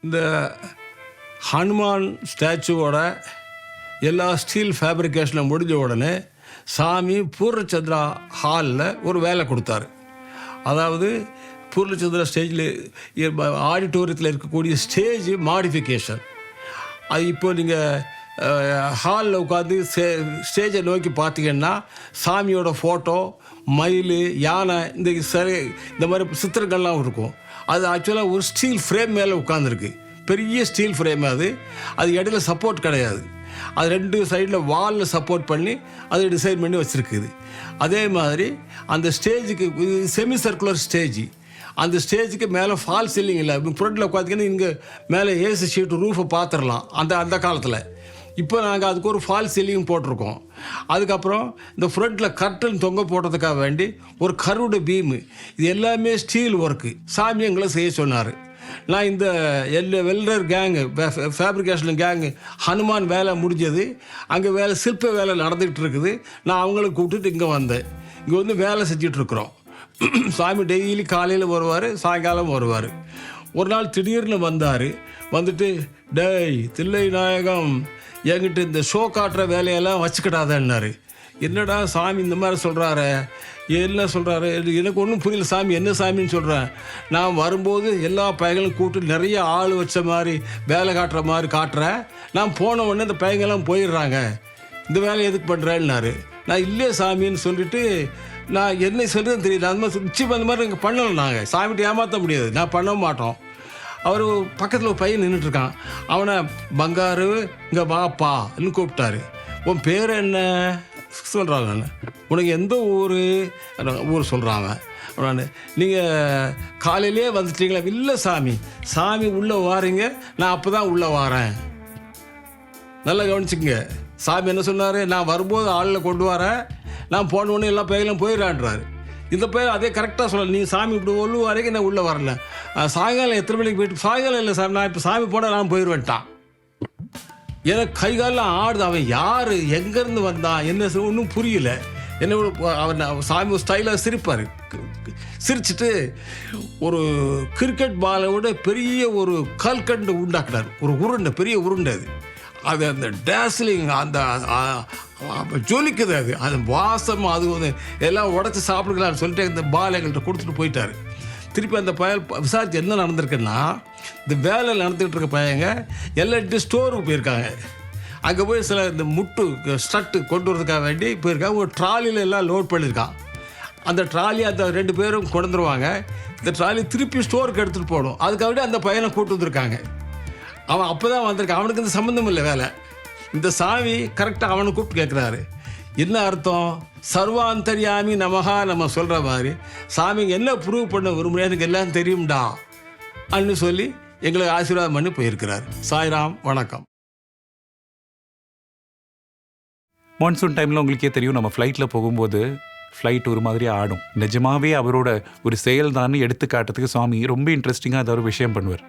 இந்த ஹனுமான் ஸ்டாச்சுவோட எல்லா ஸ்டீல் ஃபேப்ரிகேஷனும் முடிஞ்ச உடனே சாமி பூர்ணச்சந்திரா ஹாலில் ஒரு வேலை கொடுத்தாரு. அதாவது பூர்ணச்சந்திரா ஸ்டேஜில் ஆடிட்டோரியத்தில் இருக்கக்கூடிய ஸ்டேஜ் மாடிஃபிகேஷன். அது இப்போ நீங்கள் ஹாலில் உட்காந்து ஸ்டேஜை நோக்கி பார்த்தீங்கன்னா சாமியோட ஃபோட்டோ, மயில், யானை, இந்த மாதிரி சித்திரங்கள்லாம் இருக்கும். அது ஆக்சுவலாக ஒரு ஸ்டீல் ஃப்ரேம் மேலே உட்காந்துருக்கு. பெரிய ஸ்டீல் ஃப்ரேம். அது இடையில சப்போர்ட் கிடையாது. அது 2 சைடில் வாலில் சப்போர்ட் பண்ணி அதை டிசைன் பண்ணி வச்சுருக்குது. அதே மாதிரி அந்த ஸ்டேஜுக்கு செமி சர்க்குலர் ஸ்டேஜ். அந்த ஸ்டேஜுக்கு மேலே ஃபால் சீலிங் இல்லை. ஃப்ரண்ட்டில் உட்காந்துக்கின்னு இங்கே மேலே ஏசி ஷீட்டு ரூஃபை பார்த்துடலாம். அந்த காலத்தில். இப்போ நாங்கள் அதுக்கு ஒரு ஃபால் சீலிங் போட்டிருக்கோம். அதுக்கப்புறம் இந்த ஃப்ரண்ட்டில் கர்டன் தொங்க போடுறதுக்காக வேண்டி ஒரு கருவுட பீமு. இது எல்லாமே ஸ்டீல் ஒர்க்கு. சாமி எங்களை செய்ய சொன்னார். நான் இந்த welder gang, fabrication gang, Hanuman வேலை முடிஞ்சது. அங்கே சிற்ப வேலை நடந்துகிட்டு இருக்குது. நான் அவங்கள கூப்பிட்டுட்டு இங்கே வந்தேன். இங்கே வந்து வேலை செஞ்சிட்ருக்குறோம். சாமி டெய்லி காலையில் வருவார், சாயங்காலம் வருவார். ஒரு நாள் திடீர்னு வந்தார். வந்துட்டு, டேய் தில்லை நாயகம், என்கிட்ட இந்த ஷோ காட்டுற வேலையெல்லாம் வச்சுக்கிட்டாதேன்னாரு. என்னடா சாமி இந்த மாதிரி சொல்கிறாரு, என்ன சொல்கிறாரு, எனக்கு ஒன்றும் புரியல. சாமி என்ன சாமின்னு சொல்கிறேன். நான் வரும்போது எல்லா பையங்களும் கூப்பிட்டு நிறைய ஆள் வச்ச மாதிரி வேலை காட்டுற மாதிரி காட்டுறேன். நான் போன உடனே இந்த பையங்கள்லாம் போயிடுறாங்க. இந்த வேலை எதுக்கு பண்ணுறேன்னாரு. நான் இல்லையே சாமின்னு சொல்லிட்டு, நான் என்ன சொல்கிறதுன்னு தெரியல. அந்த மாதிரி நிச்சயம் அந்த மாதிரி நாங்கள் பண்ணலை. நாங்கள் சாமிகிட்ட ஏமாற்ற முடியாது. நான் பண்ண மாட்டோம். அவர் பக்கத்தில் ஒரு பையன் நின்றுட்டுருக்கான். அவனை பங்காரு இங்கே வாப்பான்னு கூப்பிட்டாரு. உன் பேர் என்ன சொல்கிறாங்க. நான் உனக்கு எந்த ஊர் சொல்கிறாங்க. நான் நீங்கள் காலையிலே வந்துட்டீங்களா? இல்லை சாமி உள்ளே வாரீங்க, நான் அப்போ தான் உள்ளே வாரேன். நல்லா கவனிச்சுங்க. சாமி என்ன சொன்னார்? நான் வரும்போது ஆளில் கொண்டு வரேன், நான் போன உடனே எல்லா பையங்களும் போயிடறான்றாரு. இந்த பையன் அதே கரெக்டாக சொல்லலை. நீங்கள் சாமி இப்படி ஒன்று வரைக்கும் நான் உள்ளே வரல. சாயங்காலம் எத்தனை மணிக்கு போயிட்டு? சாயங்காலம் இல்லை சாமி, நான் இப்போ சாமி போனால் நான் போயிடுவேன்ட்டான். எனக்கு கைகாலெலாம் ஆடுது. அவன் யார், எங்கேருந்து வந்தான், என்ன ஒன்றும் புரியல. என்ன அவன் சாமி ஸ்டைலாக சிரிப்பார். சிரிச்சுட்டு ஒரு கிரிக்கெட் பாலை விட பெரிய ஒரு கல்கண்டு உண்டாக்குனார். ஒரு உருண்டை, பெரிய உருண்டை. அது அந்த டேஸ்லிங், அந்த ஜொலிக்குது. அது வாசம். அது எல்லாம் உடச்சி சாப்பிடுக்கலான்னு சொல்லிட்டு இந்த பால் எங்கள்கிட்ட கொடுத்துட்டு போயிட்டார். திருப்பி அந்த பையன் விசாரித்து என்ன நடந்திருக்குன்னா, இந்த வேலை நடந்துகிட்டு இருக்க பையங்க எல்லாம் ஸ்டோருக்கு போயிருக்காங்க. அங்கே போய் சில இந்த ஸ்டட்டு கொண்டு வரதுக்காக வேண்டி போயிருக்காங்க. ஒரு ட்ராலியில் எல்லாம் லோட் பண்ணியிருக்கான். அந்த ட்ராலி அந்த 2 பேரும் கொண்டுருவாங்க. இந்த ட்ராலி திருப்பி ஸ்டோருக்கு எடுத்துகிட்டு போகணும். அதுக்காக வேண்டி அந்த பையனை கூப்பிட்டு வந்திருக்காங்க. அவன் அப்போ தான் வந்திருக்கான். அவனுக்கு இந்த சம்மந்தம் இல்லை வேலை. இந்த சாமி கரெக்டாக அவனை கூப்பிட்டு கேட்குறாரு. என்ன அர்த்தம்? சர்வாந்தர்யாமி நமகா நம்ம சொல்கிற மாதிரி சாமிங்க என்ன ப்ரூவ் பண்ண விரும்புகிறேன், எனக்கு எல்லாம் தெரியும்டா அன்னு சொல்லி எங்களுக்கு ஆசீர்வாதம் பண்ணி போயிருக்கிறார். சாய்ராம், வணக்கம். மான்சூன் டைமில் உங்களுக்கே தெரியும், நம்ம ஃப்ளைட்டில் போகும்போது ஃப்ளைட் ஒரு மாதிரி ஆடும். நிஜமாவே அவரோட ஒரு செயல் தான் எடுத்து காட்டுறதுக்கு சுவாமி ரொம்ப இன்ட்ரெஸ்டிங்காக ஏதாவது ஒரு விஷயம் பண்ணுவார்.